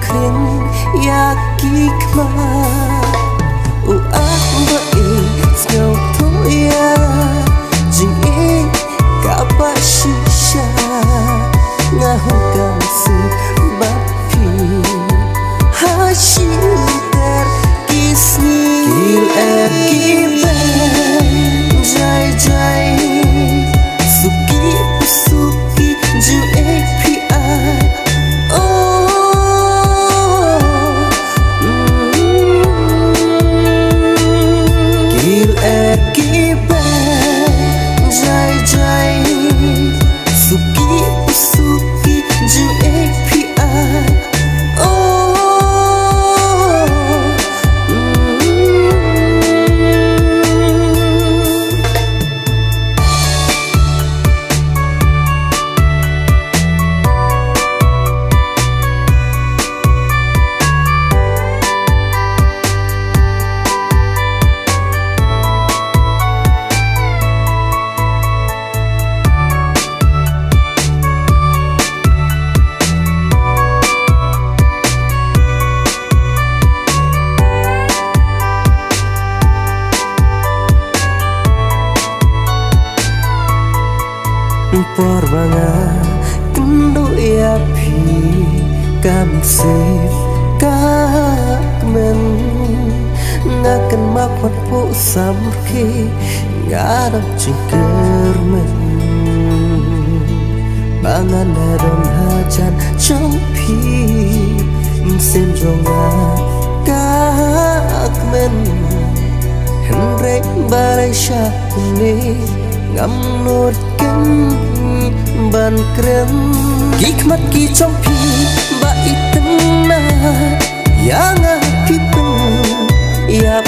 kring yakikma uak bae snow toya jing e kapa shisha ngahukam si bapi hashiter kisni kil kiba jai jai suki suki ju api kiba jai jai suki suki ju api Porbanga kendo api kamsif kakmen ngakan makwat po samki ngarap cingkermen bangan daron hajan chompi sem jonga kakmen henrek barai syakuni ngam nurken ban krem kikmat ki chompi ba itna yang api pun ya